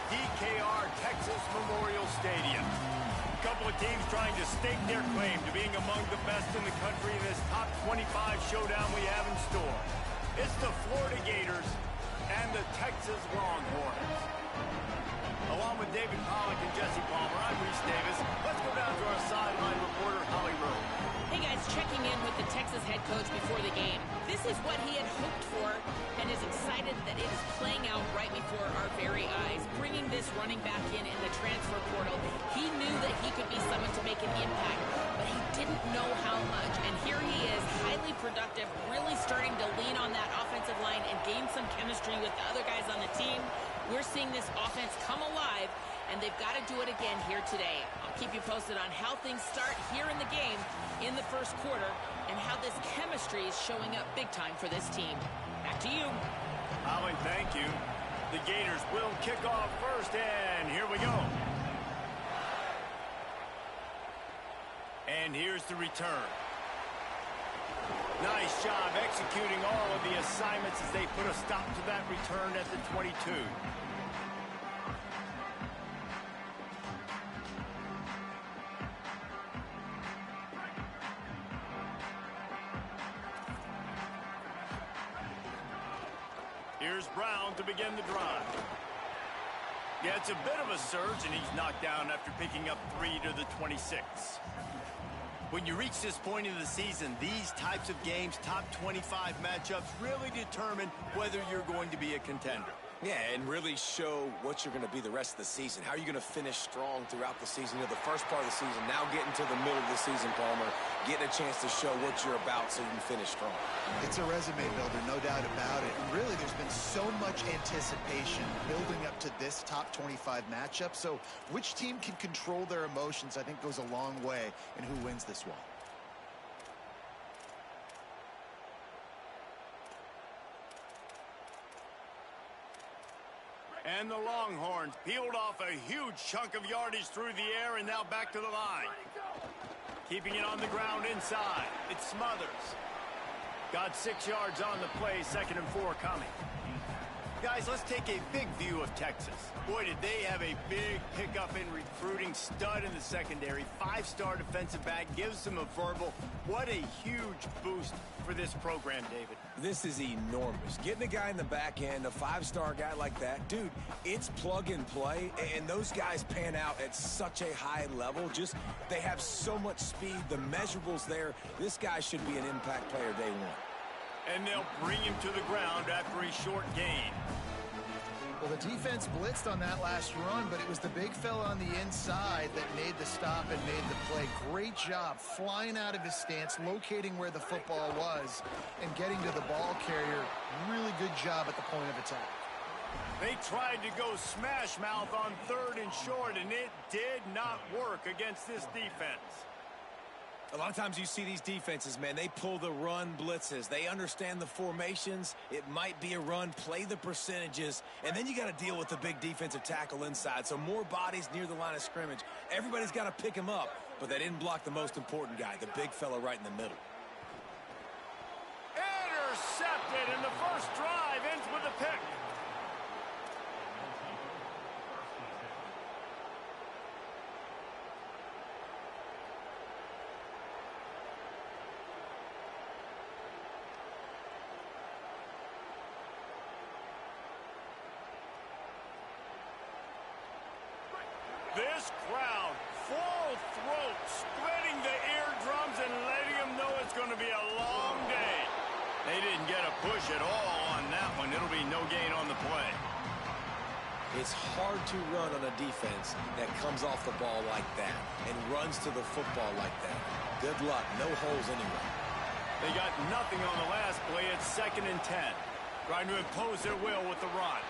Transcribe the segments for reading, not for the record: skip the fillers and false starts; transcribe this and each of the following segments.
DKR Texas Memorial Stadium. A couple of teams trying to stake their claim to being among the best in the country in this top 25 showdown we have in store. It's the Florida Gators and the Texas Longhorns. Along with David Pollack and Jesse Palmer, I'm Reese Davis. Let's go down to our sideline reporter, Holly Rowe. Hey guys, checking in with the Texas head coach before the game. This is what he had hoped for and is excited that it is playing out right before our very eyes. Bringing this running back in the transfer portal, he knew that he could be someone to make an impact, but he didn't know how much. And here he is, highly productive, really starting to lean on that offensive line and gain some chemistry with the other guys on the team. We're seeing this offense come alive, and they've got to do it again here today. I'll keep you posted on how things start here in the game in the first quarter and how this chemistry is showing up big time for this team. Back to you. Holly, thank you. The Gators will kick off first, and here we go. And here's the return. Nice job executing all of the assignments as they put a stop to that return at the 22. Here's Brown to begin the drive. Yeah, it's a bit of a surge, and he's knocked down after picking up 3 to the 26. When you reach this point in the season, these types of games, top 25 matchups, really determine whether you're going to be a contender. Yeah, and really show what you're going to be the rest of the season. How are you going to finish strong throughout the season? You know, the first part of the season, now getting to the middle of the season, Palmer, getting a chance to show what you're about so you can finish strong. It's a resume builder, no doubt about it. And really, there's been so much anticipation building up to this top 25 matchup. So which team can control their emotions, I think, goes a long way in who wins this one. And the Longhorns peeled off a huge chunk of yardage through the air and now back to the line. Keeping it on the ground inside. It's Smothers. Got 6 yards on the play, 2nd and 4 coming. Guys, let's take a big view of Texas. Boy, did they have a big pickup in recruiting. Stud in the secondary. 5-star defensive back. Gives them a verbal. What a huge boost for this program, David. This is enormous. Getting a guy in the back end, a 5-star guy like that, dude, it's plug and play, and those guys pan out at such a high level. Just, they have so much speed. The measurables there. This guy should be an impact player day one. And they'll bring him to the ground after a short gain. Well, the defense blitzed on that last run, but it was the big fella on the inside that made the stop and made the play. Great job flying out of his stance, locating where the football was, and getting to the ball carrier. Really good job at the point of attack. They tried to go smash mouth on 3rd and short, and it did not work against this defense. A lot of times you see these defenses, man, they pull the run blitzes. They understand the formations. It might be a run, play the percentages, and then you got to deal with the big defensive tackle inside. So more bodies near the line of scrimmage. Everybody's got to pick him up, but they didn't block the most important guy, the big fella right in the middle. Intercepted, and the first drive ends with a pick. This crowd, full throat, spreading the eardrums and letting them know it's going to be a long day. They didn't get a push at all on that one. It'll be no gain on the play. It's hard to run on a defense that comes off the ball like that and runs to the football like that. Good luck. No holes anywhere. They got nothing on the last play. It's 2nd and 10. Trying to impose their will with the run.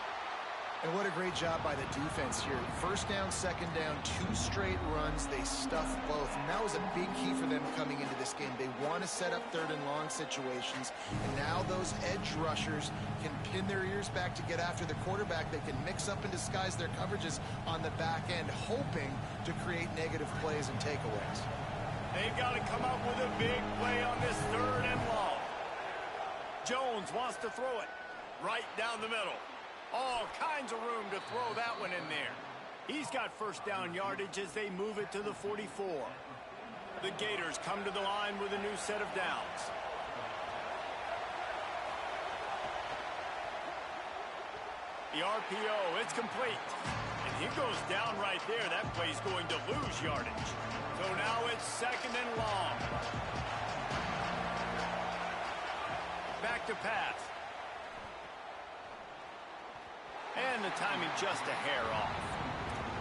And what a great job by the defense here. 1st down, 2nd down, 2 straight runs. They stuffed both. And that was a big key for them coming into this game. They want to set up 3rd and long situations. And now those edge rushers can pin their ears back to get after the quarterback. They can mix up and disguise their coverages on the back end, hoping to create negative plays and takeaways. They've got to come up with a big play on this 3rd and long. Jones wants to throw it right down the middle. All kinds of room to throw that one in there. He's got first down yardage as they move it to the 44. The Gators come to the line with a new set of downs. The RPO, it's complete. And he goes down right there. That play's going to lose yardage. So now it's second and long. Back to pass. And the timing just a hair off.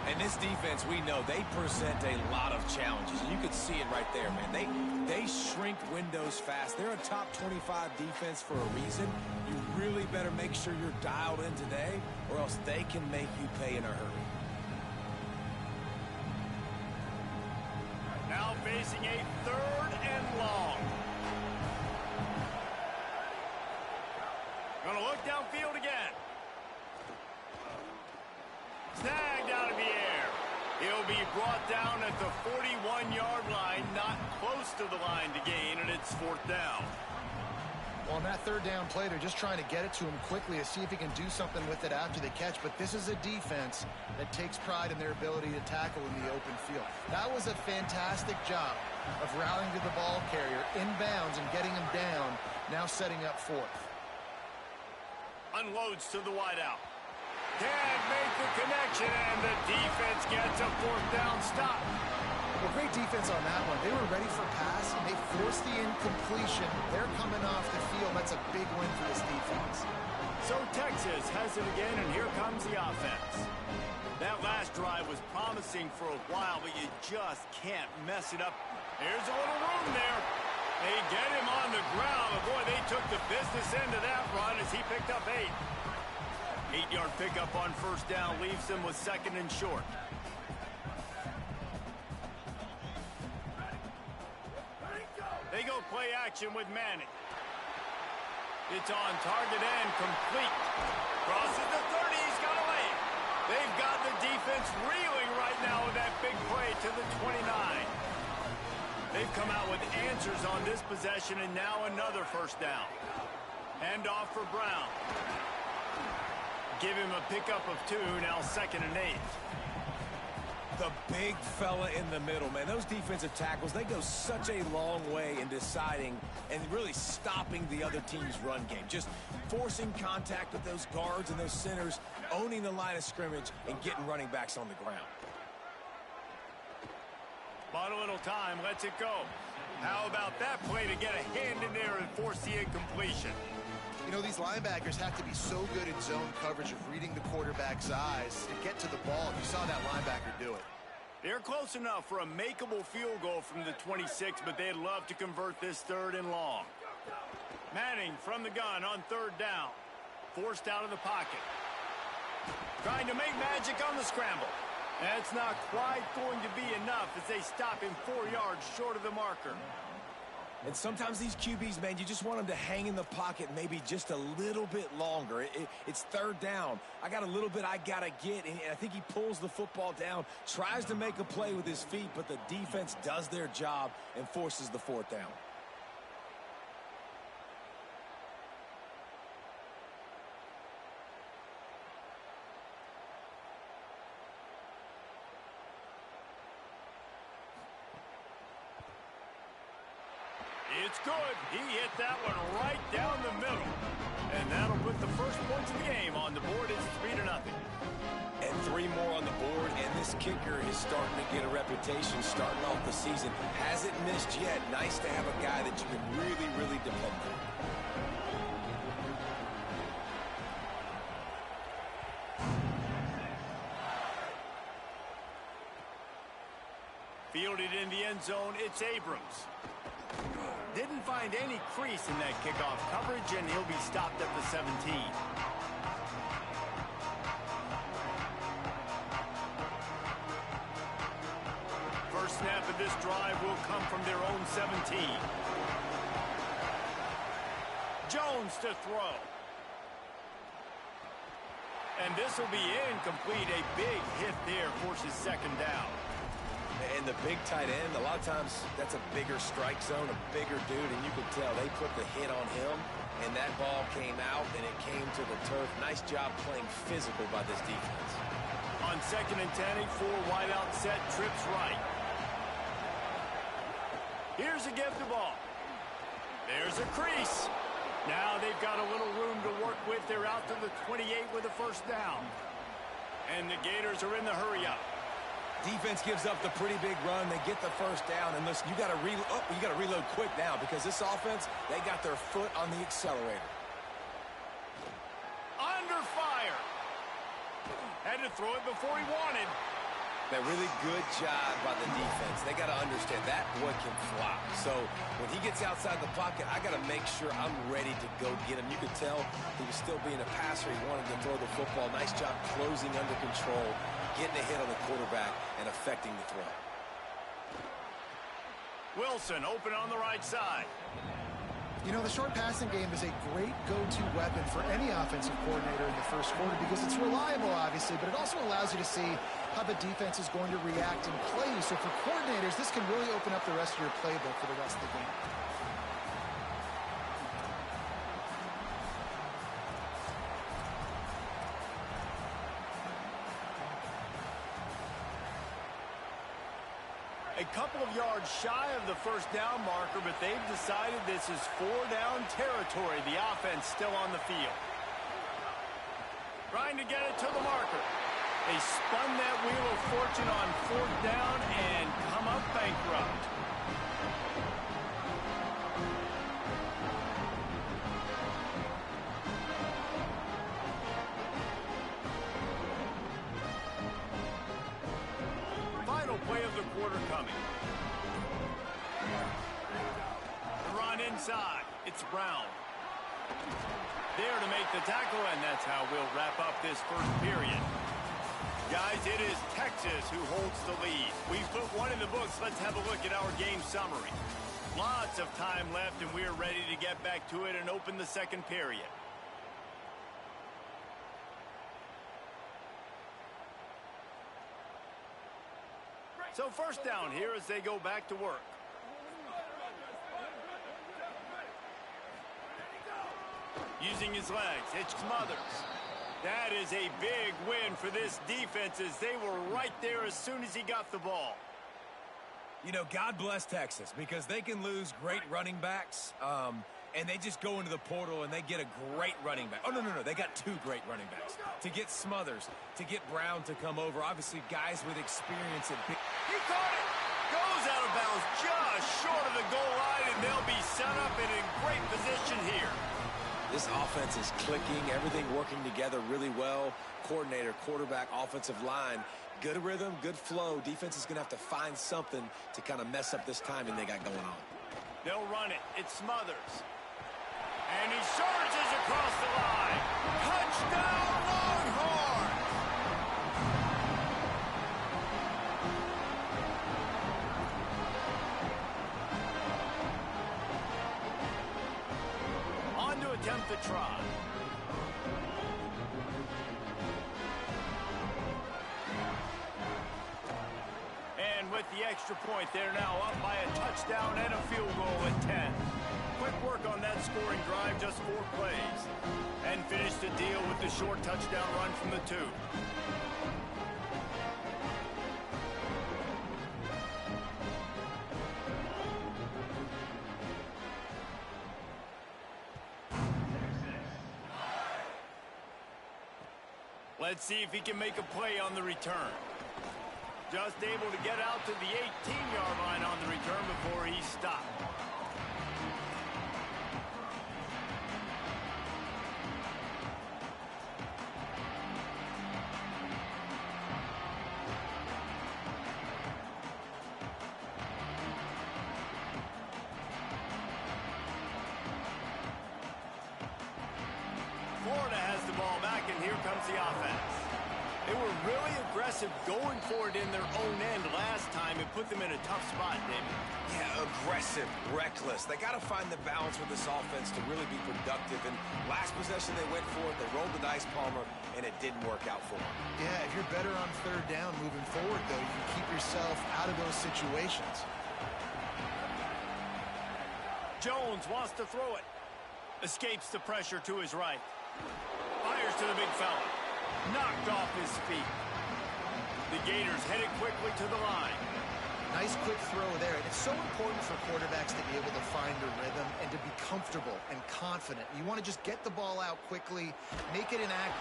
And this defense, we know, they present a lot of challenges. And you could see it right there, man. They shrink windows fast. They're a top 25 defense for a reason. You really better make sure you're dialed in today, or else they can make you pay in a hurry. Now facing a third and long. Gonna look downfield again. Snagged out of the air. He'll be brought down at the 41-yard line, not close to the line to gain, and it's fourth down. Well, on that third down play, they're just trying to get it to him quickly to see if he can do something with it after the catch. But this is a defense that takes pride in their ability to tackle in the open field. That was a fantastic job of rallying to the ball carrier inbounds and getting him down, now setting up fourth. Unloads to the wideout. Can't make the connection, and the defense gets a fourth down stop. Well, great defense on that one. They were ready for pass, and they forced the incompletion. They're coming off the field. That's a big win for this defense. So Texas has it again, and here comes the offense. That last drive was promising for a while, but you just can't mess it up. Here's a little room there. They get him on the ground, but boy, they took the business end of that run as he picked up 8. 8-yard pickup on first down leaves them with second and short. They go play action with Manning. It's on target and complete. Crosses the 30. He's got a lane. They've got the defense reeling right now with that big play to the 29. They've come out with answers on this possession, and now another first down. Hand off for Brown. Give him a pickup of 2, now second and 8. The big fella in the middle, man. Those defensive tackles, they go such a long way in deciding and really stopping the other team's run game. Just forcing contact with those guards and those centers, owning the line of scrimmage, and getting running backs on the ground. Bought a little time, lets it go. How about that play to get a hand in there and force the incompletion? You know, these linebackers have to be so good in zone coverage of reading the quarterback's eyes to get to the ball. You saw that linebacker do it. They're close enough for a makeable field goal from the 26, but they'd love to convert this third and long. Manning from the gun on third down. Forced out of the pocket. Trying to make magic on the scramble. That's not quite going to be enough as they stop him 4 yards short of the marker. And sometimes these QBs, man, you just want them to hang in the pocket maybe just a little bit longer. It's third down. I got a little bit I got to get, and I think he pulls the football down, tries to make a play with his feet, but the defense does their job and forces the fourth down. It's good. He hit that one right down the middle. And that'll put the first points of the game on the board. It's 3-0. And 3 more on the board, and this kicker is starting to get a reputation starting off the season. Hasn't missed yet. Nice to have a guy that you can really, really depend on. Fielded in the end zone, it's Abrams. Didn't find any crease in that kickoff coverage, and he'll be stopped at the 17. First snap of this drive will come from their own 17. Jones to throw. And this will be incomplete. A big hit there forces second down. And the big tight end, a lot of times that's a bigger strike zone, a bigger dude, and you can tell they put the hit on him, and that ball came out, and it came to the turf. Nice job playing physical by this defense. On 2nd and 10, a 4-wideout set, trips right. Here's a give the ball. There's a crease. Now they've got a little room to work with. They're out to the 28 with a first down. And the Gators are in the hurry-up. Defense gives up the pretty big run. They get the first down. And listen, you got to reload quick now because this offense, they got their foot on the accelerator. Under fire. Had to throw it before he wanted. A really good job by the defense. They got to understand that boy can fly. So when he gets outside the pocket, I got to make sure I'm ready to go get him. You could tell he was still being a passer. He wanted to throw the football. Nice job closing under control, getting a hit on the quarterback, and affecting the throw. Wilson open on the right side. You know, the short passing game is a great go-to weapon for any offensive coordinator in the first quarter because it's reliable, obviously, but it also allows you to see how the defense is going to react and play you. So for coordinators, this can really open up the rest of your playbook for the rest of the game. A couple of yards shy of the first down marker, but they've decided this is 4-down territory. The offense still on the field. Trying to get it to the marker. They spun that wheel of fortune on 4th down and come up bankrupt. Final play of the quarter coming. The run inside. It's Brown. There to make the tackle, and that's how we'll wrap up this first period. Guys, it is Texas who holds the lead. We've put one in the books. Let's have a look at our game summary. Lots of time left, and we're ready to get back to it and open the second period. So first down here as they go back to work. Using his legs, it's Smothers. That is a big win for this defense as they were right there as soon as he got the ball. You know, God bless Texas because they can lose great running backs, and they just go into the portal and they get a great running back. Oh, no, they got 2 great running backs. To get Smothers, to get Brown to come over, obviously guys with experience at big. He caught it. Goes out of bounds just short of the goal line, and they'll be set up and in great position here. This offense is clicking, everything working together really well. Coordinator, quarterback, offensive line, good rhythm, good flow. Defense is going to have to find something to kind of mess up this timing they got going on. They'll run it. It's Smothers. And he surges across the line. Touchdown, Longhorns! On to attempt the try. And with the extra point, they're now up by a touchdown and a field goal at 10. Quick work on that scoring drive, just 4 plays. And finish the deal with the short touchdown run from the 2. Let's see if he can make a play on the return. Just able to get out to the 18-yard line on the return before he stopped. Florida has the ball back, and here comes the offense. They were really aggressive going for it in their own end last time. It put them in a tough spot, David. Yeah, aggressive, reckless. They got to find the balance with this offense to really be productive. And last possession they went for it. They rolled the dice, Palmer, and it didn't work out for them. Yeah, if you're better on 3rd down moving forward, though, you can keep yourself out of those situations. Jones wants to throw it. Escapes the pressure to his right. Fires to the big fella. Knocked off his feet. The Gators headed quickly to the line. Nice quick throw there. And it's so important for quarterbacks to be able to find a rhythm and to be comfortable and confident. You want to just get the ball out quickly, make it an act.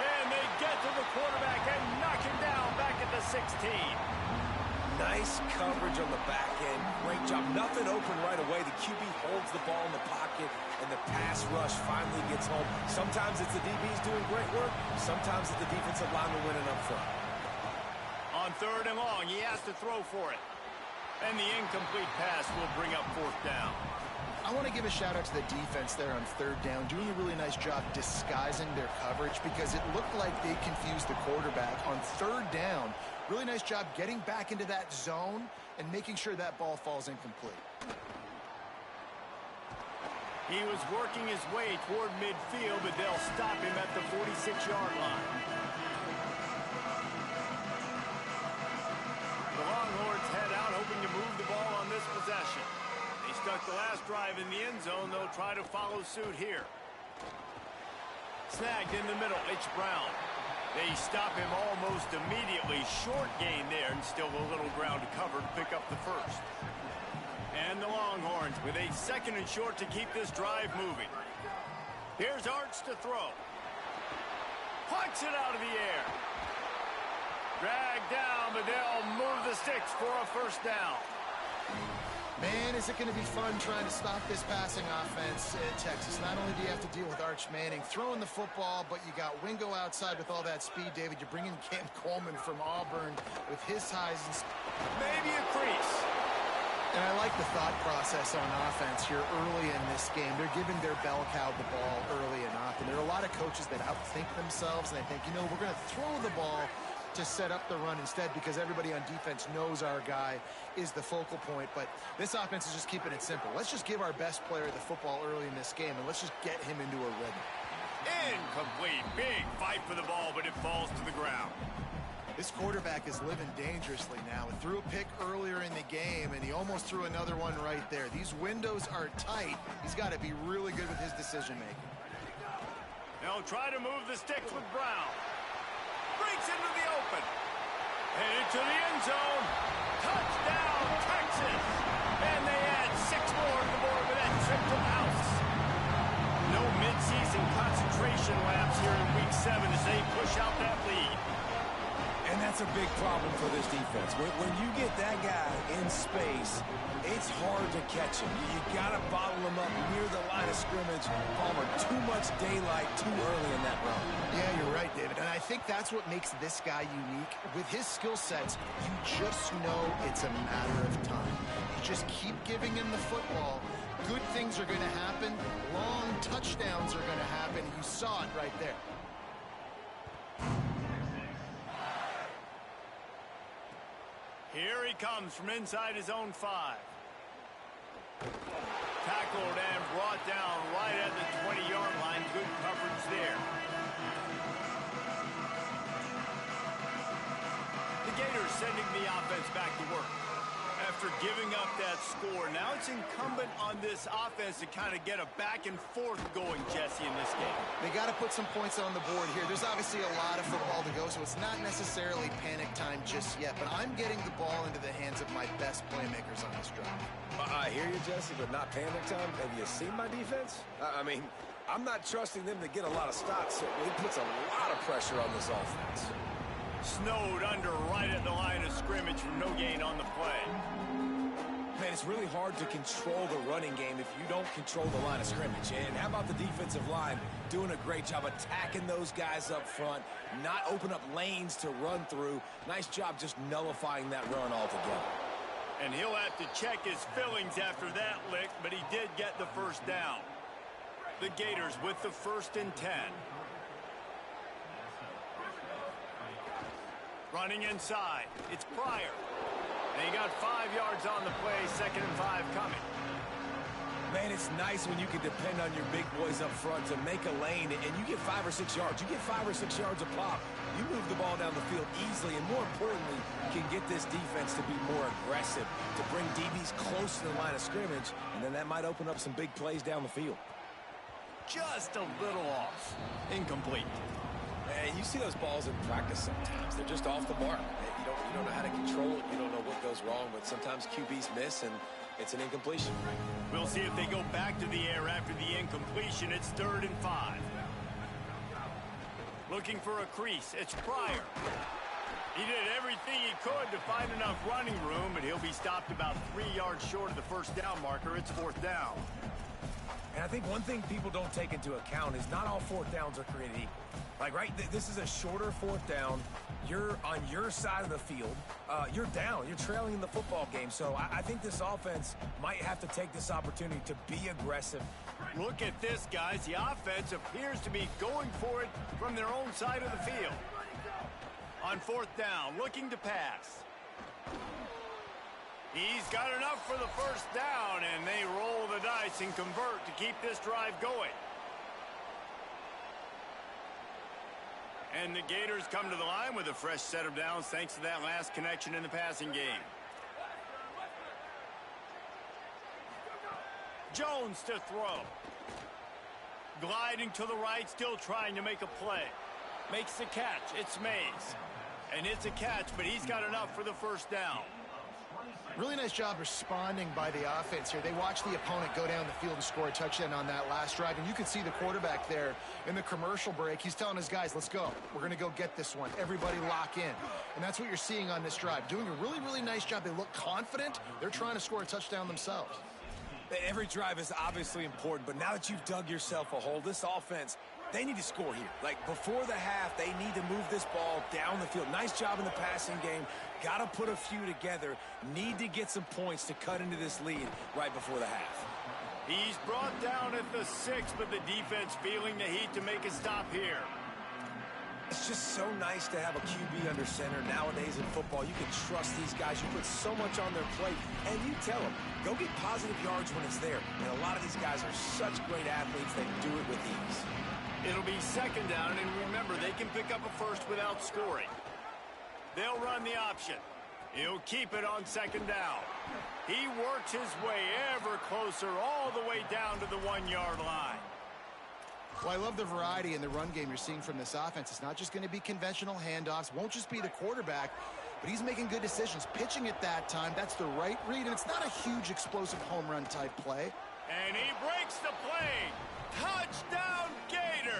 And they get to the quarterback and knock him down back at the 16. Nice coverage on the back end. Great job. Nothing open right away. The QB holds the ball in the pocket, and the pass rush finally gets home. Sometimes it's the DBs doing great work. Sometimes it's the defensive lineman winning up front. On 3rd and long, he has to throw for it. And the incomplete pass will bring up 4th down. I want to give a shout out to the defense there on 3rd down, doing a really nice job disguising their coverage because it looked like they confused the quarterback on 3rd down. Really nice job getting back into that zone and making sure that ball falls incomplete. He was working his way toward midfield, but they'll stop him at the 46-yard line. The Longhorns head out, hoping to move the ball on this possession. They stuck the last drive in the end zone. They'll try to follow suit here. Snagged in the middle. It's Brown. They stop him almost immediately. Short gain there, and still a little ground to cover to pick up the 1st. And the Longhorns with a 2nd and short to keep this drive moving. Here's Arch to throw. Plucks it out of the air. Dragged down, but they'll move the sticks for a 1st down. Man, is it going to be fun trying to stop this passing offense in Texas. Not only do you have to deal with Arch Manning throwing the football, but you got Wingo outside with all that speed, David. You bring in Cam Coleman from Auburn with his highs and maybe a crease. And I like the thought process on offense here early in this game. They're giving their bell cow the ball early and often. There are a lot of coaches that outthink themselves, and they think, you know, we're going to throw the ball to set up the run instead because everybody on defense knows our guy is the focal point. But this offense is just keeping it simple. Let's just give our best player the football early in this game, and let's just get him into a rhythm. Incomplete. Big fight for the ball, but it falls to the ground. This quarterback is living dangerously now. He threw a pick earlier in the game, and he almost threw another one right there. These windows are tight. He's got to be really good with his decision-making. They'll try to move the sticks with Brown. Breaks into the open. Headed to the end zone. Touchdown, Texas. And they add 6 more to the board with that trip to the house. No midseason concentration laps here in Week 7 as they push out that lead. And that's a big problem for this defense. When you get that guy in space, it's hard to catch him. You got to bottle him up near the line of scrimmage. Palmer, too much daylight too early in that run. Yeah, you're right, David. And I think that's what makes this guy unique. With his skill sets, you just know it's a matter of time. You just keep giving him the football. Good things are going to happen. Long touchdowns are going to happen. You saw it right there. Here he comes from inside his own 5. Tackled and brought down right at the 20-yard line. Good coverage there. The Gators sending the offense back to work. After giving up that score, now it's incumbent on this offense to kind of get a back and forth going, Jesse, in this game. They got to put some points on the board here. There's obviously a lot of football to go, so it's not necessarily panic time just yet, but I'm getting the ball into the hands of my best playmakers on this drive. I hear you, Jesse, but not panic time. Have you seen my defense? I mean, I'm not trusting them to get a lot of stops, so it puts a lot of pressure on this offense. Snowed under right at the line of scrimmage from no gain on the play. Man, it's really hard to control the running game if you don't control the line of scrimmage. And how about the defensive line doing a great job attacking those guys up front, not open up lanes to run through. Nice job just nullifying that run altogether. And he'll have to check his fillings after that lick, but he did get the 1st down. The Gators with the 1st and 10. Running inside. It's Pryor. And he got 5 yards on the play, 2nd and 5 coming. Man, it's nice when you can depend on your big boys up front to make a lane, and you get 5 or 6 yards. You get 5 or 6 yards a pop. You move the ball down the field easily, and more importantly, can get this defense to be more aggressive, to bring DBs close to the line of scrimmage, and then that might open up some big plays down the field. just a little off. Incomplete. And you see those balls in practice sometimes. They're just off the mark. You don't know how to control it. You don't know what goes wrong, but sometimes QBs miss, and it's an incompletion. We'll see if they go back to the air after the incompletion. It's 3rd and 5. Looking for a crease. It's Pryor. He did everything he could to find enough running room, but he'll be stopped about 3 yards short of the first down marker. It's 4th down. And I think one thing people don't take into account is not all 4th downs are created equal. Like, right, this is a shorter 4th down. You're on your side of the field. You're down. You're trailing in the football game. So I think this offense might have to take this opportunity to be aggressive. Look at this, guys. The offense appears to be going for it from their own side of the field. On 4th down, looking to pass. He's got enough for the first down, and they roll the dice and convert to keep this drive going. And the Gators come to the line with a fresh set of downs thanks to that last connection in the passing game. Jones to throw. Gliding to the right, still trying to make a play. Makes the catch. It's Mays. And it's a catch, but he's got enough for the first down. Really nice job responding by the offense here. They watched the opponent go down the field and score a touchdown on that last drive. And you could see the quarterback there in the commercial break. He's telling his guys, let's go. We're going to go get this one. Everybody lock in. And that's what you're seeing on this drive. Doing a really, really nice job. They look confident. They're trying to score a touchdown themselves. Every drive is obviously important, but now that you've dug yourself a hole, this offense, they need to score here. Like, before the half, they need to move this ball down the field. Nice job in the passing game. Got to put a few together. Need to get some points to cut into this lead right before the half. He's brought down at the 6, but the defense feeling the heat to make a stop here. It's just so nice to have a QB under center. Nowadays in football, you can trust these guys. You put so much on their plate, and you tell them, go get positive yards when it's there. And a lot of these guys are such great athletes that do it with ease. It'll be 2nd down, and remember, they can pick up a first without scoring. They'll run the option. He'll keep it on 2nd down. He works his way ever closer all the way down to the 1-yard line. Well, I love the variety in the run game you're seeing from this offense. It's not just going to be conventional handoffs. Won't just be the quarterback, but he's making good decisions. Pitching at that time, that's the right read, and it's not a huge explosive home run type play. And he breaks the play. Touchdown, Gators!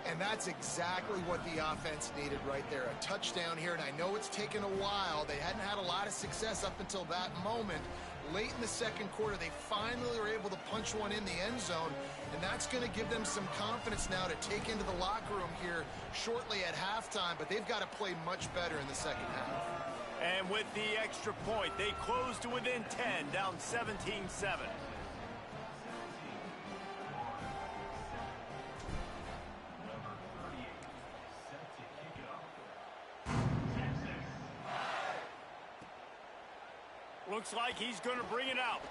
And that's exactly what the offense needed right there. A touchdown here, and I know it's taken a while. They hadn't had a lot of success up until that moment. Late in the 2nd quarter, they finally were able to punch one in the end zone, and that's going to give them some confidence now to take into the locker room here shortly at halftime, but they've got to play much better in the 2nd half. And with the extra point, they close to within 10, down 17-7. Looks like he's going to bring it out.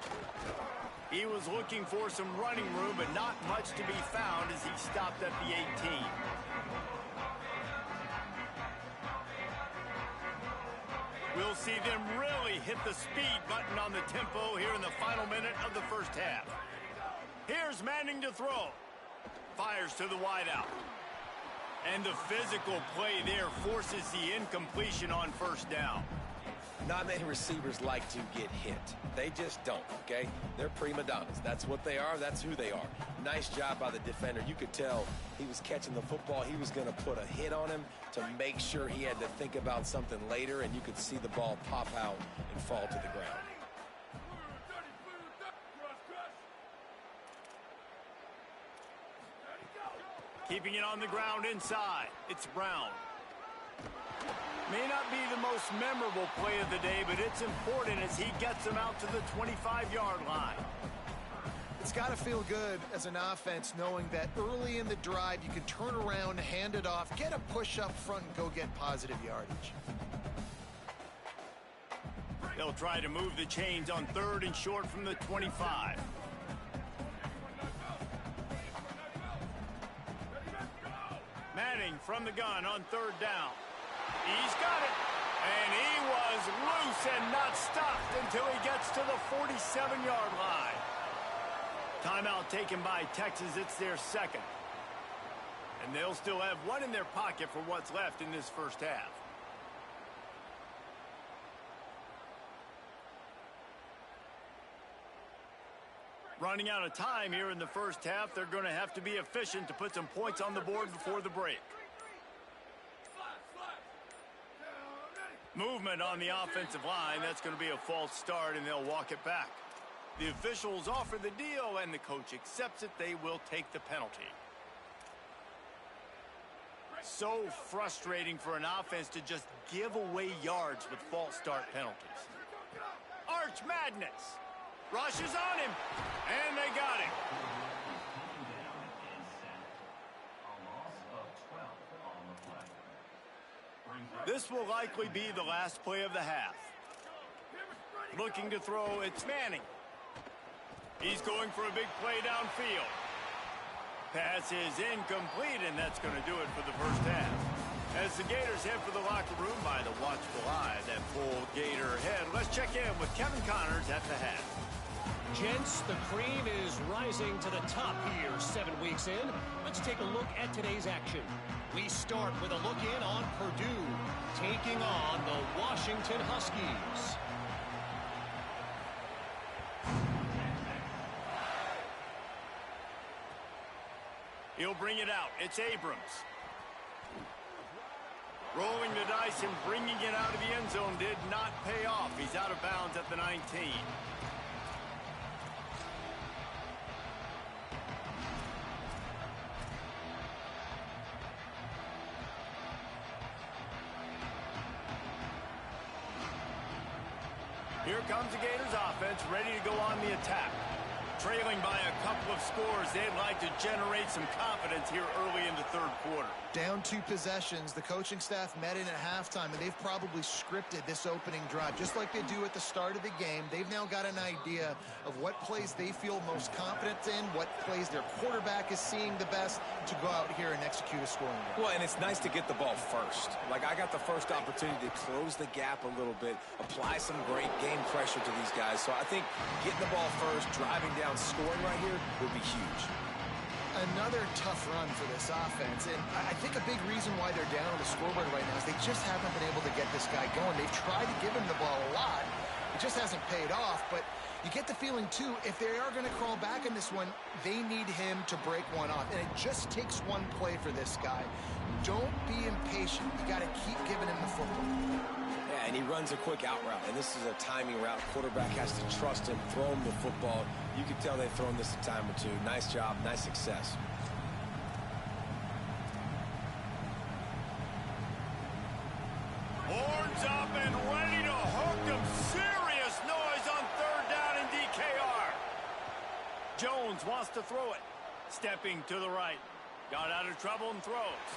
He was looking for some running room, but not much to be found as he stopped at the 18. We'll see them really hit the speed button on the tempo here in the final minute of the first half. Here's Manning to throw. Fires to the wideout. And the physical play there forces the incompletion on 1st down. Not many receivers like to get hit. They just don't, okay? They're prima donnas. That's what they are. That's who they are. Nice job by the defender. You could tell he was catching the football. He was going to put a hit on him to make sure he had to think about something later, and you could see the ball pop out and fall to the ground. Keeping it on the ground inside. It's Brown. May not be the most memorable play of the day, but it's important as he gets them out to the 25-yard line. It's got to feel good as an offense knowing that early in the drive you can turn around, hand it off, get a push up front, and go get positive yardage. They'll try to move the chains on 3rd and short from the 25. Manning from the gun on 3rd down. He's got it. And he was loose and not stopped until he gets to the 47-yard line. Timeout taken by Texas. It's their second. And they'll still have one in their pocket for what's left in this first half. Running out of time here in the first half. They're going to have to be efficient to put some points on the board before the break. Movement on the offensive line. That's going to be a false start, and they'll walk it back. The officials offer the deal, and the coach accepts it. They will take the penalty. So frustrating for an offense to just give away yards with false start penalties. Arch madness. Rushes on him, and they got him. This will likely be the last play of the half. Looking to throw, it's Manning. He's going for a big play downfield. Pass is incomplete, and that's going to do it for the first half. As the Gators head for the locker room by the watchful eye, that full Gator head. Let's check in with Kevin Connors at the half. Gents, the cream is rising to the top here 7 weeks in. Let's take a look at today's action. We start with a look in on Purdue, taking on the Washington Huskies. He'll bring it out. It's Abrams. Rolling the dice and bringing it out of the end zone did not pay off. He's out of bounds at the 19. Here comes the Gators offense, ready to go on the attack. Trailing by a couple of scores, they'd like to generate some confidence here early in the third quarter. Down 2 possessions, the coaching staff met in at halftime, and they've probably scripted this opening drive. Just like they do at the start of the game, they've now got an idea of what plays they feel most confident in, what plays their quarterback is seeing the best to go out here and execute a scoring game. Well, and it's nice to get the ball first. Like, I got the first opportunity to close the gap a little bit, apply some great game pressure to these guys. So I think getting the ball first, driving down, scoring right here would be huge. Another tough run for this offense, and I think a big reason why they're down on the scoreboard right now is they just haven't been able to get this guy going. They've tried to give him the ball a lot. It just hasn't paid off, but you get the feeling, too, if they are going to crawl back in this one, they need him to break one off, and it just takes one play for this guy. Don't be impatient. You got to keep giving him the football. Yeah, and he runs a quick out route, and this is a timing route. Quarterback has to trust him, throw him the football. You can tell they've thrown this a time or two. Nice job, nice success. Horns up and ready to hook him. Serious noise on third down in DKR. Jones wants to throw it. Stepping to the right. Got out of trouble and throws.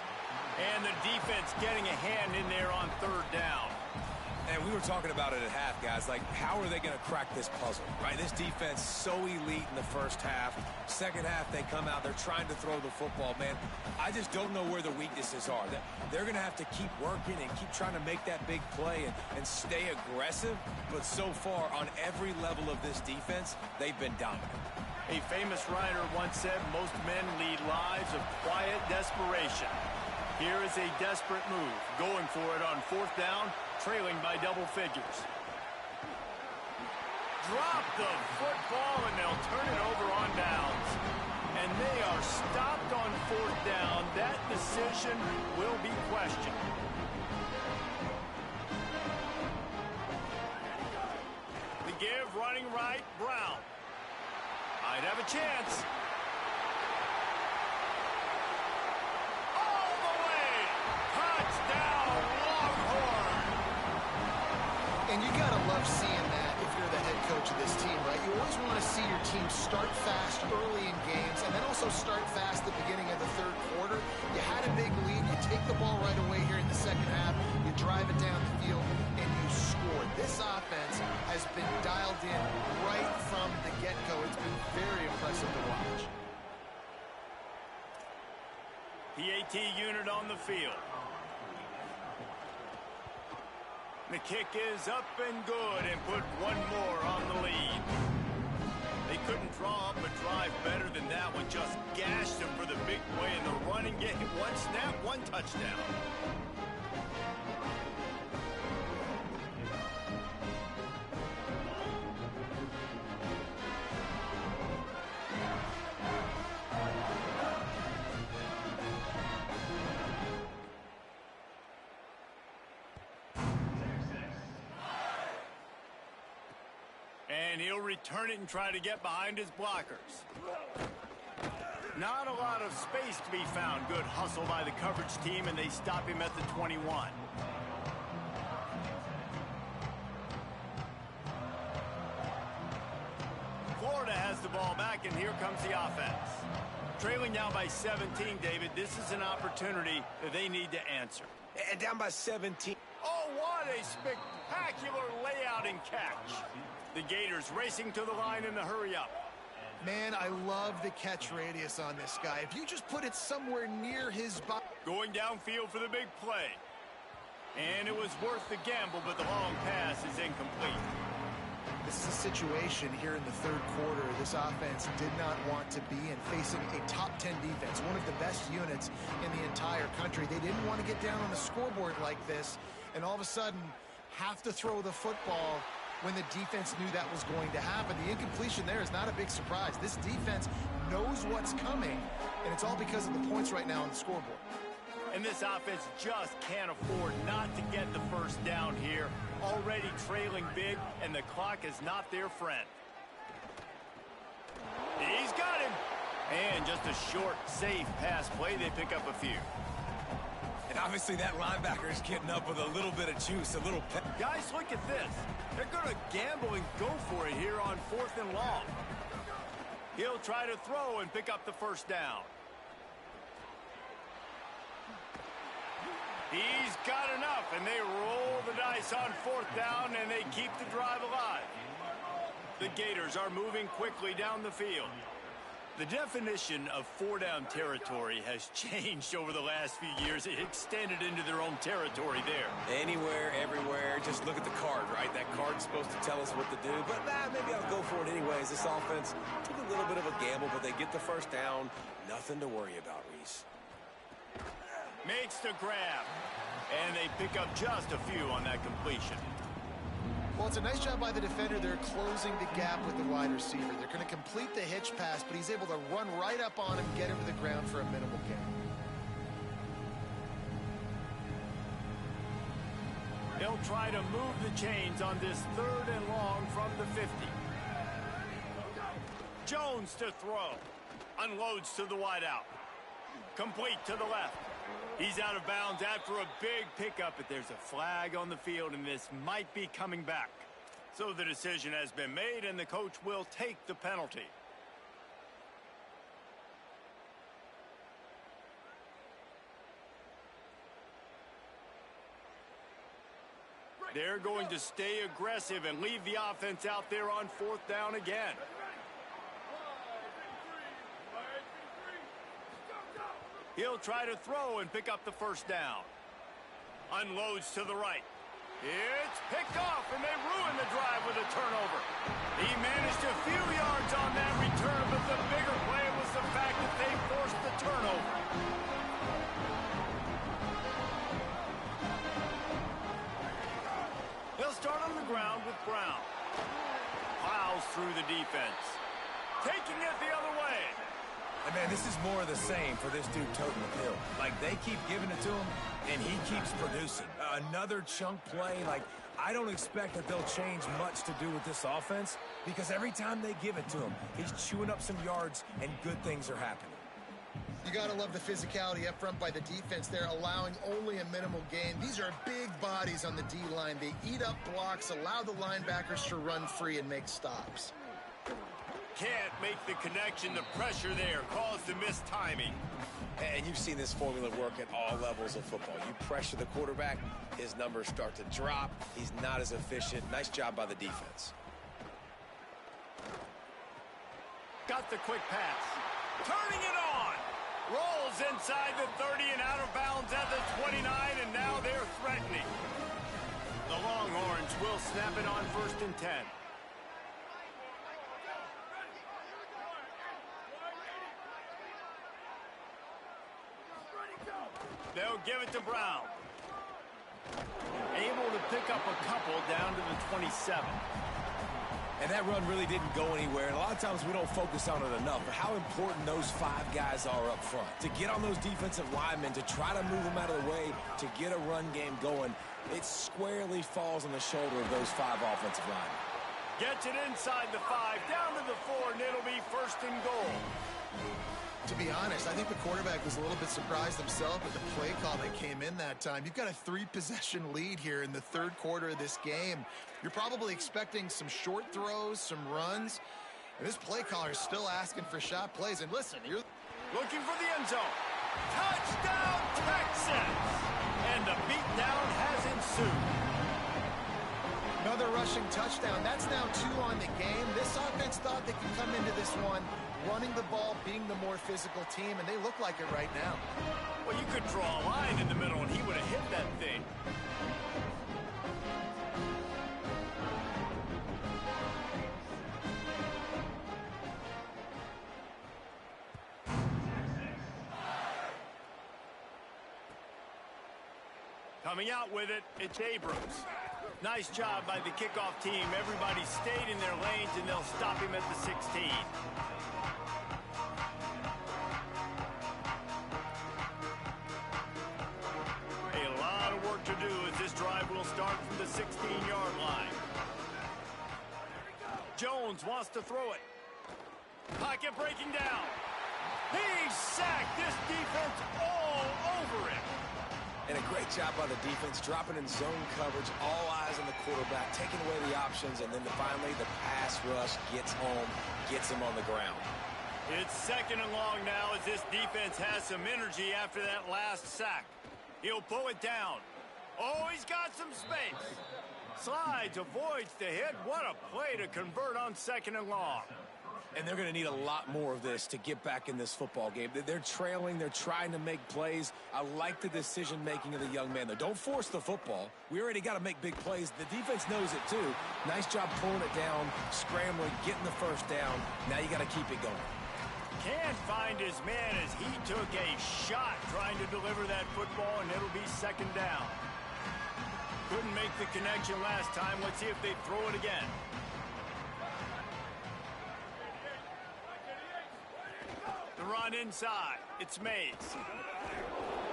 And the defense getting a hand in there on third down. And we were talking about it at half, guys. Like, how are they going to crack this puzzle, right? This defense so elite in the first half. Second half, they come out. They're trying to throw the football, man. I just don't know where the weaknesses are. They're going to have to keep working and keep trying to make that big play and stay aggressive. But so far, on every level of this defense, they've been dominant. A famous writer once said, most men lead lives of quiet desperation. Here is a desperate move. Going for it on fourth down, trailing by double figures. Drop the football, and they'll turn it over on downs. And they are stopped on fourth down. That decision will be questioned. The give running right, Brown. Might have a chance. All the way. Touchdown, Longhorn. And you got to love seeing that if you're the head coach of this team, right? You always want to see your team start fast early in games and then also start fast at the beginning of the third quarter. You had a big lead. You take the ball right away here in the second half. You drive it down the field, and you score. This offense has been dialed in right from the get-go. It's been very impressive to watch. PAT unit on the field. The kick is up and good, and put one more on the lead. They couldn't draw up a drive just gashed him for the big play in the running game. One snap, one touchdown. And he'll return it and try to get behind his blockers. Not a lot of space to be found. Good hustle by the coverage team, and they stop him at the 21. Florida has the ball back, and here comes the offense. Trailing now by 17, David. This is an opportunity that they need to answer. And down by 17. Oh, what a spectacular layout and catch. The Gators racing to the line in the hurry-up. Man, I love the catch radius on this guy. If you just put it somewhere near his body. Going downfield for the big play. And it was worth the gamble, but the long pass is incomplete. This is a situation here in the third quarter this offense did not want to be in, facing a top 10 defense, one of the best units in the entire country. They didn't want to get down on the scoreboard like this and all of a sudden have to throw the football when the defense knew that was going to happen. The incompletion there is not a big surprise. This defense knows what's coming, and it's all because of the points right now on the scoreboard. And this offense just can't afford not to get the first down here. Already trailing big, and the clock is not their friend. He's got him. And just a short, safe pass play. They pick up a few. And obviously that linebacker is getting up with a little bit of juice, a little pep. Guys, look at this. They're going to gamble and go for it here on 4th and long. He'll try to throw and pick up the first down. He's got enough, and they roll the dice on 4th down, and they keep the drive alive. The Gators are moving quickly down the field. The definition of 4-down territory has changed over the last few years. It extended into their own territory there. Anywhere, everywhere, just look at the card, right? That card's supposed to tell us what to do, but maybe I'll go for it anyways. This offense took a little bit of a gamble, but they get the first down. Nothing to worry about, Reese. Makes the grab, and they pick up just a few on that completion. Well, it's a nice job by the defender. They're closing the gap with the wide receiver. They're going to complete the hitch pass, but he's able to run right up on him, get him to the ground for a minimal gain. They'll try to move the chains on this 3rd and long from the 50. Jones to throw. Unloads to the wideout. Complete to the left. He's out of bounds after a big pickup, but there's a flag on the field, and this might be coming back. So the decision has been made, and the coach will take the penalty. They're going to stay aggressive and leave the offense out there on 4th down again. He'll try to throw and pick up the first down. Unloads to the right. It's picked off, and they ruin the drive with a turnover. He managed a few yards on that return, but the bigger play was the fact that they forced the turnover. They'll start on the ground with Brown. Plows through the defense. Taking it the other way. And man, this is more of the same for this dude toting the pill. Like, they keep giving it to him, and he keeps producing. Another chunk play. Like, I don't expect that they'll change much to do with this offense, because every time they give it to him, he's chewing up some yards, and good things are happening. You got to love the physicality up front by the defense. They're allowing only a minimal gain. These are big bodies on the D-line. They eat up blocks, allow the linebackers to run free and make stops. Can't make the connection. The pressure there caused the missed timing. And you've seen this formula work at all levels of football. You pressure the quarterback, his numbers start to drop. He's not as efficient. Nice job by the defense. Got the quick pass. Turning it on. Rolls inside the 30 and out of bounds at the 29, and now they're threatening. The Longhorns will snap it on 1st and 10. They'll give it to Brown. Able to pick up a couple down to the 27. And that run really didn't go anywhere. And a lot of times we don't focus on it enough, but how important those 5 guys are up front. To get on those defensive linemen, to try to move them out of the way, to get a run game going, it squarely falls on the shoulder of those 5 offensive linemen. Gets it inside the 5, down to the 4, and it'll be 1st and goal. To be honest, I think the quarterback was a little bit surprised himself with the play call that came in that time. You've got a 3-possession lead here in the 3rd quarter of this game. You're probably expecting some short throws, some runs. And this play caller is still asking for shot plays. And listen, you're looking for the end zone. Touchdown, Texans! And the beatdown has ensued. Another rushing touchdown. That's now 2 on the game. This offense thought they could come into this one running the ball, being the more physical team, and they look like it right now. Well, you could draw a line in the middle, and he would have hit that thing. Coming out with it, it's Abrams. Nice job by the kickoff team. Everybody stayed in their lanes, and they'll stop him at the 16. A lot of work to do as this drive will start from the 16-yard line. Jones wants to throw it. Pocket breaking down. He's sacked. This defense all over him. And a great job by the defense, dropping in zone coverage, all eyes on the quarterback, taking away the options, and then finally the pass rush gets home, gets him on the ground. It's 2nd and long now as this defense has some energy after that last sack. He'll pull it down. Oh, he's got some space. Slides, avoids the hit. What a play to convert on 2nd and long. And they're going to need a lot more of this to get back in this football game. They're trailing. They're trying to make plays. I like the decision-making of the young man, though. Don't force the football. We already got to make big plays. The defense knows it, too. Nice job pulling it down, scrambling, getting the 1st down. Now you got to keep it going. Can't find his man as he took a shot trying to deliver that football, and it'll be 2nd down. Couldn't make the connection last time. Let's see if they throw it again. The run inside. It's Mays.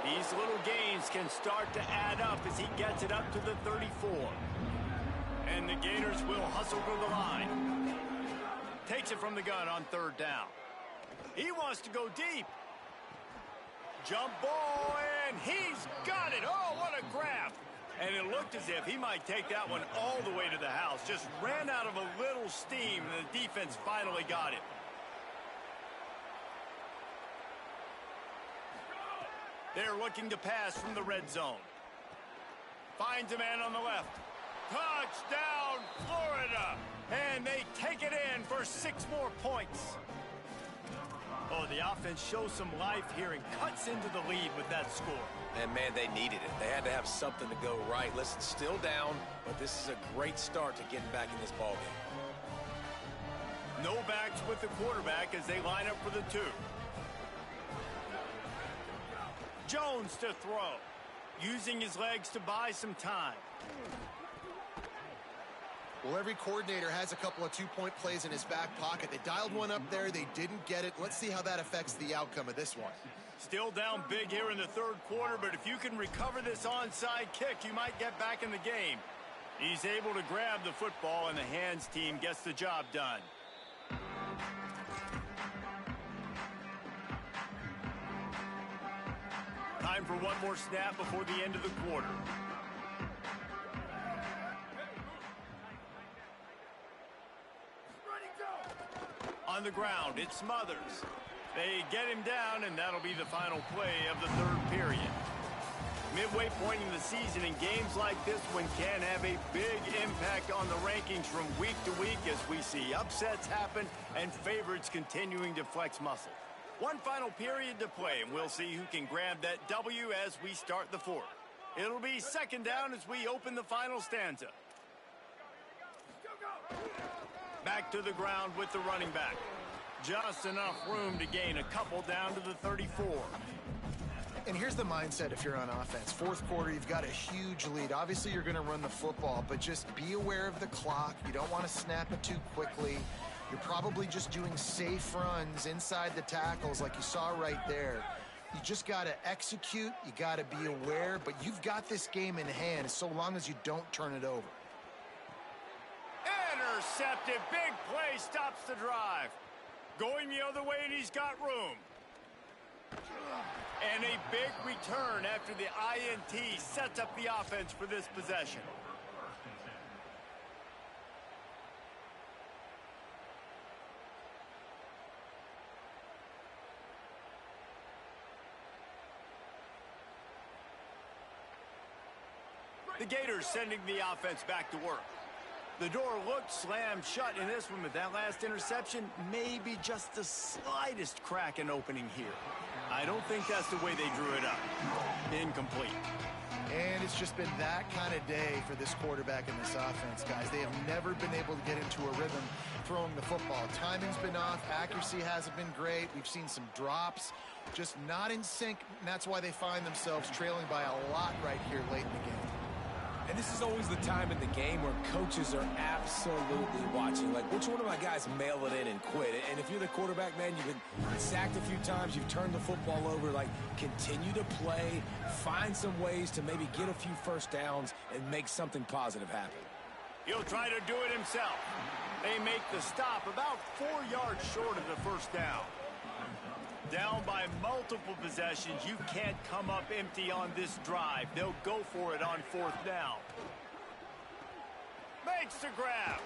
These little gains can start to add up as he gets it up to the 34. And the Gators will hustle to the line. Takes it from the gun on 3rd down. He wants to go deep. Jump ball, and he's got it. Oh, what a grab. And it looked as if he might take that one all the way to the house. Just ran out of a little steam, and the defense finally got it. They're looking to pass from the red zone. Finds a man on the left. Touchdown, Florida! And they take it in for 6 more points. Oh, the offense shows some life here and cuts into the lead with that score. And, man, they needed it. They had to have something to go right. Listen, still down, but this is a great start to getting back in this ballgame. No backs with the quarterback as they line up for the 2. Jones to throw, using his legs to buy some time. Well, every coordinator has a couple of 2-point plays in his back pocket. They dialed one up there. They didn't get it. Let's see how that affects the outcome of this one. Still down big here in the 3rd quarter, but if you can recover this onside kick, you might get back in the game. He's able to grab the football, and the hands team gets the job done. Time for one more snap before the end of the quarter. On the ground, it's Smothers. They get him down, and that'll be the final play of the 3rd period. Midway point in the season, and games like this one can have a big impact on the rankings from week to week as we see upsets happen and favorites continuing to flex muscle. One final period to play, and we'll see who can grab that W as we start the 4th. It'll be 2nd down as we open the final stanza. Back to the ground with the running back. Just enough room to gain a couple down to the 34. And here's the mindset if you're on offense. Fourth quarter, you've got a huge lead. Obviously, you're going to run the football, but just be aware of the clock. You don't want to snap it too quickly. You're probably just doing safe runs inside the tackles like you saw right there. You just got to execute. You got to be aware, but you've got this game in hand so long as you don't turn it over. Intercepted. Big play stops the drive. Going the other way, and he's got room. And a big return after the INT sets up the offense for this possession. The Gators sending the offense back to work. The door looked slammed shut in this one, but that last interception may be just the slightest crack in opening here. I don't think that's the way they drew it up. Incomplete. And it's just been that kind of day for this quarterback and this offense, guys. They have never been able to get into a rhythm throwing the football. Timing's been off. Accuracy hasn't been great. We've seen some drops. Just not in sync, and that's why they find themselves trailing by a lot right here late in the game. And this is always the time in the game where coaches are absolutely watching. Like, which one of my guys mail it in and quit? And if you're the quarterback, man, you've been sacked a few times, you've turned the football over, like, continue to play, find some ways to maybe get a few first downs and make something positive happen. He'll try to do it himself. They make the stop about 4 yards short of the first down. Down by multiple possessions, you can't come up empty on this drive. They'll go for it on fourth down. Makes the grab.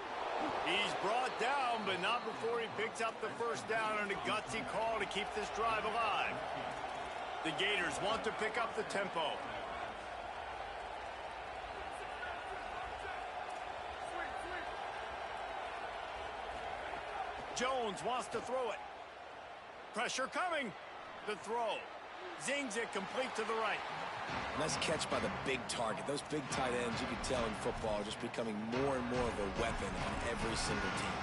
He's brought down, but not before he picks up the first down on a gutsy call to keep this drive alive. The Gators want to pick up the tempo. Jones wants to throw it. Pressure coming. The throw. Zings it complete to the right. Nice catch by the big target. Those big tight ends, you can tell in football, are just becoming more and more of a weapon on every single team.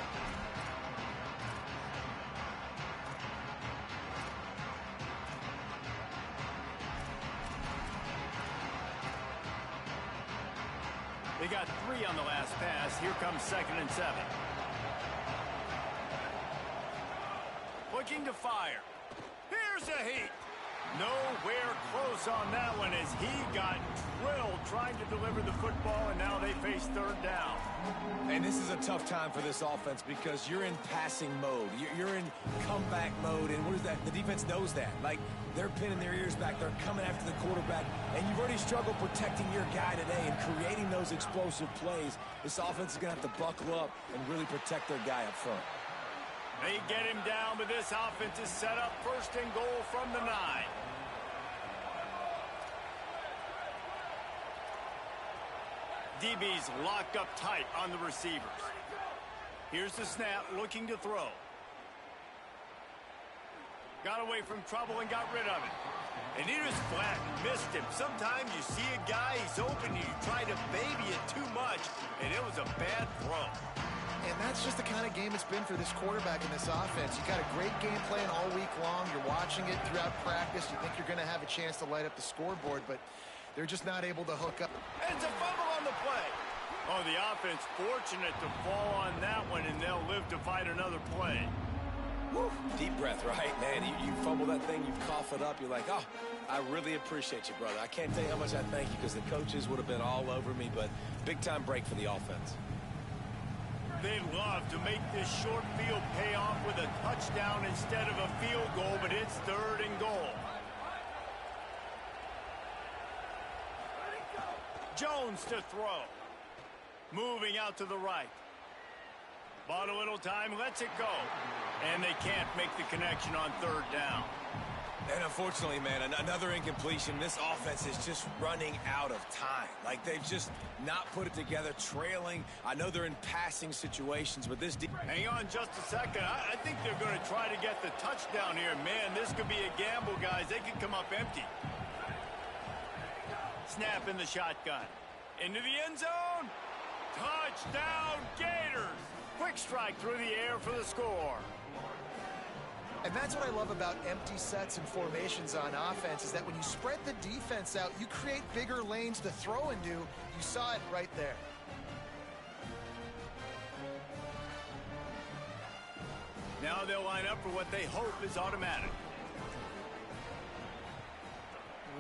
They got 3 on the last pass. Here comes 2nd and 7. Looking to fire. Here's a heat. Nowhere close on that one as he got drilled trying to deliver the football, and now they face 3rd down. And this is a tough time for this offense because you're in passing mode. You're in comeback mode, and what is that? The defense knows that. Like, they're pinning their ears back. They're coming after the quarterback, and you've already struggled protecting your guy today and creating those explosive plays. This offense is going to have to buckle up and really protect their guy up front. They get him down, but this offense is set up 1st and goal from the 9. DB's locked up tight on the receivers. Here's the snap, looking to throw. Got away from trouble and got rid of it. And he just flat missed him. Sometimes you see a guy, he's open, and you try to baby it too much, and it was a bad throw. And that's just the kind of game it's been for this quarterback in this offense. You got a great game plan all week long. You're watching it throughout practice. You think you're going to have a chance to light up the scoreboard, but they're just not able to hook up. And it's a fumble on the play. Oh, the offense fortunate to fall on that one, and they'll live to fight another play. Woo. Deep breath, right, man? You fumble that thing, you cough it up, you're like, oh, I really appreciate you, brother. I can't tell you how much I thank you because the coaches would have been all over me, but big-time break for the offense. They'd love to make this short field pay off with a touchdown instead of a field goal, but it's 3rd and goal. Jones to throw. Moving out to the right. Bought a little time, lets it go. And they can't make the connection on 3rd down. And unfortunately, man, another incompletion. This offense is just running out of time. Like, they've just not put it together, trailing. I know they're in passing situations, but this... Hang on just a second. I think they're going to try to get the touchdown here. Man, this could be a gamble, guys. They could come up empty. Snap in the shotgun. Into the end zone. Touchdown, Gators. Quick strike through the air for the score. And that's what I love about empty sets and formations on offense, is that when you spread the defense out, you create bigger lanes to throw into. You saw it right there. Now they'll line up for what they hope is automatic.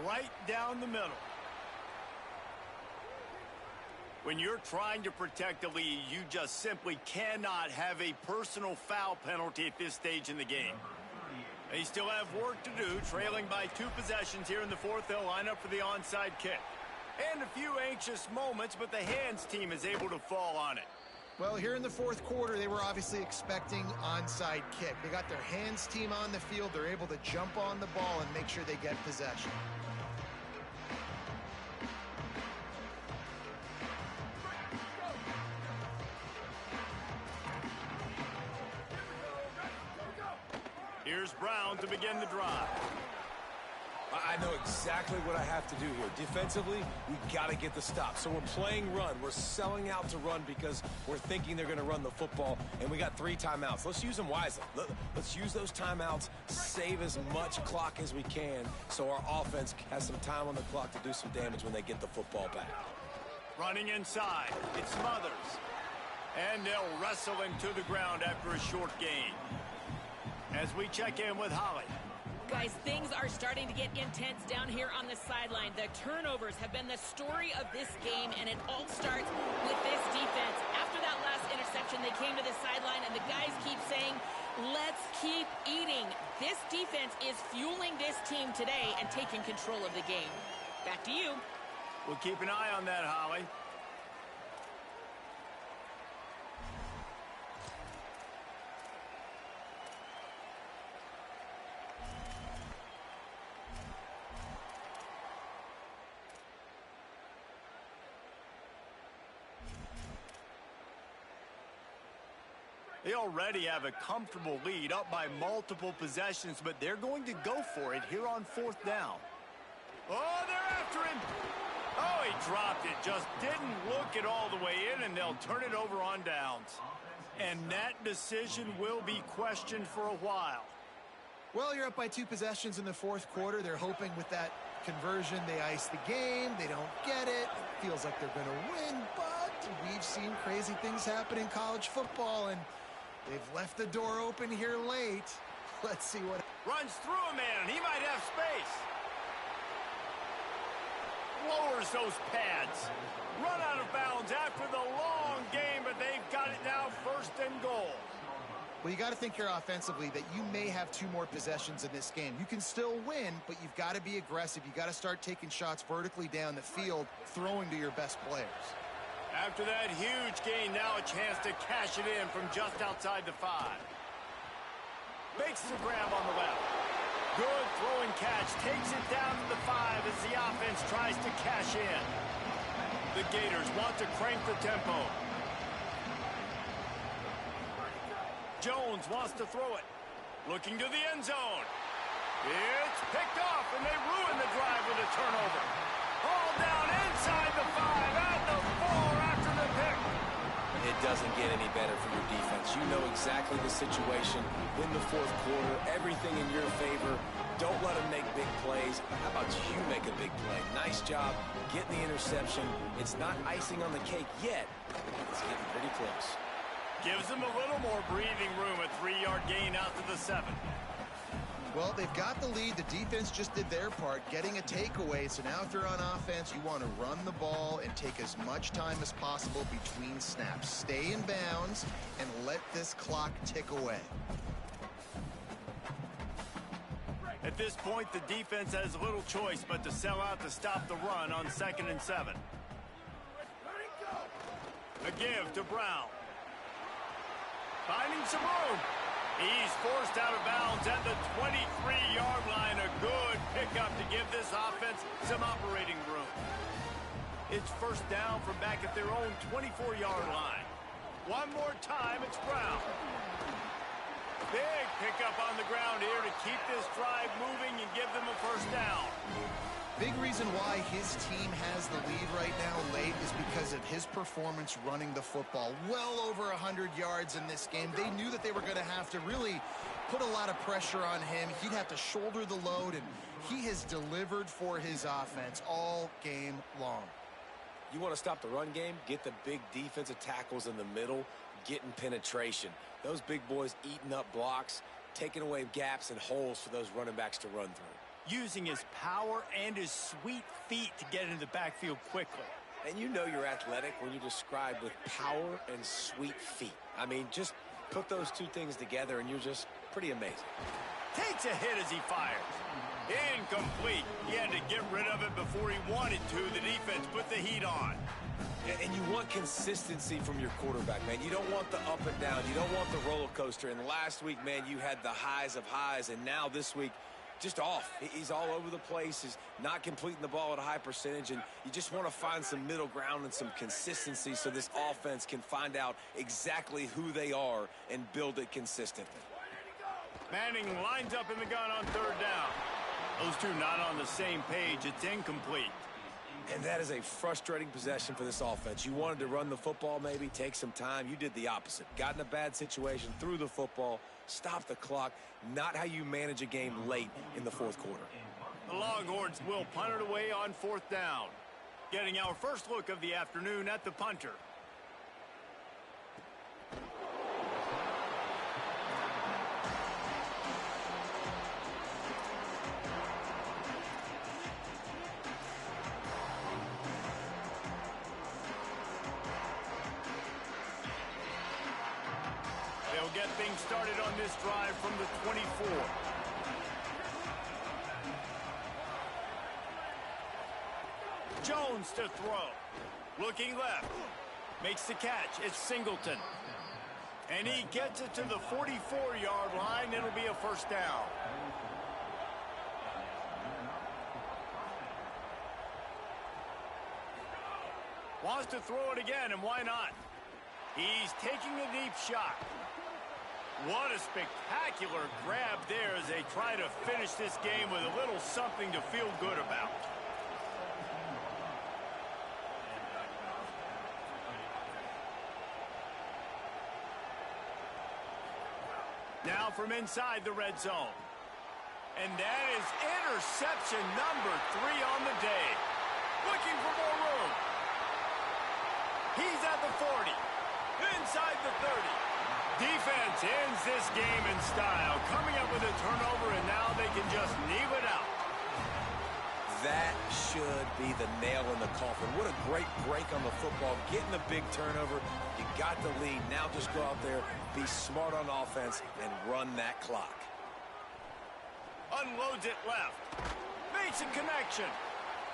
Right down the middle. When you're trying to protect a lead, you just simply cannot have a personal foul penalty at this stage in the game. They still have work to do, trailing by 2 possessions here in the fourth. They'll line up for the onside kick. And a few anxious moments, but the hands team is able to fall on it. Well, here in the fourth quarter, they were obviously expecting onside kick. They got their hands team on the field. They're able to jump on the ball and make sure they get possession. Here's Brown to begin the drive. I know exactly what I have to do here. Defensively, we got to get the stop. So we're playing run. We're selling out to run because we're thinking they're going to run the football, and we got 3 timeouts. Let's use them wisely. Let's use those timeouts, save as much clock as we can so our offense has some time on the clock to do some damage when they get the football back. Running inside, it's Smothers. And they'll wrestle him to the ground after a short gain. As we check in with Holly. Guys, things are starting to get intense down here on the sideline. The turnovers have been the story of this game, and it all starts with this defense. After that last interception, they came to the sideline, and the guys keep saying, let's keep eating. This defense is fueling this team today and taking control of the game. Back to you. We'll keep an eye on that, Holly. They already have a comfortable lead, up by multiple possessions, but they're going to go for it here on 4th down. Oh, they're after him. Oh, he dropped it. Just didn't look it all the way in, and they'll turn it over on downs. And that decision will be questioned for a while. Well, you're up by 2 possessions in the fourth quarter. They're hoping with that conversion they ice the game. They don't get it. It feels like they're going to win, but we've seen crazy things happen in college football, and they've left the door open here late. Let's see what... Runs through a man, and he might have space. Lowers those pads. Run out of bounds after the long game, but they've got it now 1st and goal. Well, you got to think here offensively that you may have 2 more possessions in this game. You can still win, but you've got to be aggressive. You got to start taking shots vertically down the field, throwing to your best players. After that huge gain, now a chance to cash it in from just outside the 5. Makes the grab on the left. Good throwing catch. Takes it down to the 5 as the offense tries to cash in. The Gators want to crank the tempo. Jones wants to throw it. Looking to the end zone. It's picked off, and they ruin the drive with a turnover. Ball down inside the 5 at the 4 after the pick. It doesn't get any better for your defense. You know exactly the situation in the fourth quarter. Everything in your favor. Don't let them make big plays. How about you make a big play? Nice job getting the interception. It's not icing on the cake yet. It's getting pretty close. Gives them a little more breathing room. A 3-yard gain out to the 7. Well, they've got the lead. The defense just did their part, getting a takeaway. So now if you're on offense, you want to run the ball and take as much time as possible between snaps. Stay in bounds and let this clock tick away. At this point, the defense has little choice but to sell out to stop the run on 2nd and 7. A give to Brown. Finding some room. He's forced out of bounds at the 23-yard line. A good pickup to give this offense some operating room. It's 1st down from back at their own 24-yard line. One more time, it's Brown. Big pickup on the ground here to keep this drive moving and give them a 1st down. Big reason why his team has the lead right now late is because of his performance running the football. Well over 100 yards in this game. They knew that they were going to have to really put a lot of pressure on him. He'd have to shoulder the load, and he has delivered for his offense all game long. You want to stop the run game? Get the big defensive tackles in the middle, getting penetration. Those big boys eating up blocks, taking away gaps and holes for those running backs to run through. Using his power and his sweet feet to get into the backfield quickly. And you know you're athletic when you're described with power and sweet feet. I mean, just put those two things together and you're just pretty amazing. Takes a hit as he fires. Incomplete. He had to get rid of it before he wanted to. The defense put the heat on. And you want consistency from your quarterback, man. You don't want the up and down. You don't want the roller coaster. And last week, man, you had the highs of highs. And now this week, just off. He's all over the place. He's not completing the ball at a high percentage. And you just want to find some middle ground and some consistency so this offense can find out exactly who they are and build it consistently. Manning lines up in the gun on third down. Those two not on the same page. It's incomplete. And that is a frustrating possession for this offense. You wanted to run the football, maybe take some time. You did the opposite. Got in a bad situation, threw the football, stopped the clock. Not how you manage a game late in the fourth quarter. The Longhorns will punt it away on fourth down. Getting our first look of the afternoon at the punter. Get things started on this drive from the 24. Jones to throw. Looking left. Makes the catch. It's Singleton. And he gets it to the 44-yard line. It'll be a first down. Wants to throw it again, and why not? He's taking a deep shot. What a spectacular grab there as they try to finish this game with a little something to feel good about. Now from inside the red zone. And that is interception number 3 on the day. Looking for more room. He's at the 40. Inside the 30. Defense ends this game in style, coming up with a turnover, and now they can just kneel it out. That should be the nail in the coffin. What a great break on the football, getting the big turnover. You got the lead. Now just go out there, be smart on offense, and run that clock. Unloads it left. Makes a connection.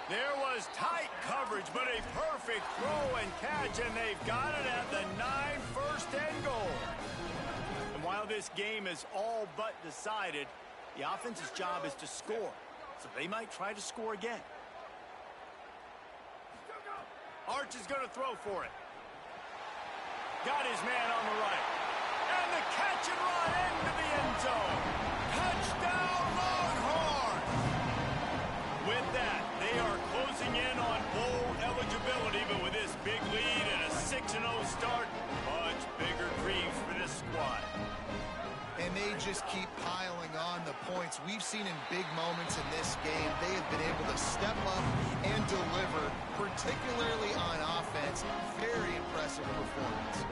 There was tight coverage, but a perfect throw and catch, and they've got it at the 9, first and goal. And while this game is all but decided, the offense's job is to score, so they might try to score again. Arch is going to throw for it. Got his man on the right. And the catch and run into the end zone. Touchdown, Longhorns! With that, they are closing in on bowl eligibility, but with this big lead and a 6-0 start, much bigger dreams for this squad. And they just keep piling on the points. We've seen in big moments in this game, they have been able to step up and deliver, particularly on offense. Very impressive performance.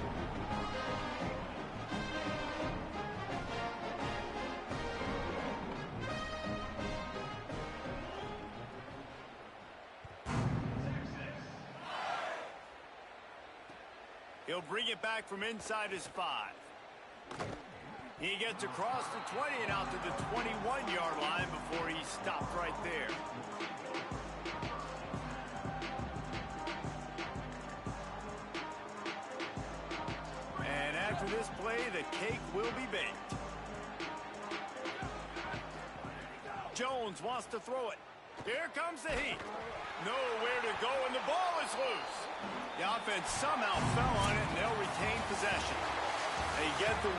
He'll bring it back from inside his 5. He gets across the 20 and out to the 21-yard line before he stopped right there. And after this play, the cake will be baked. Jones wants to throw it. Here comes the heat. Nowhere to go, and the ball is loose. The offense somehow fell on it, and they'll retain possession. They get the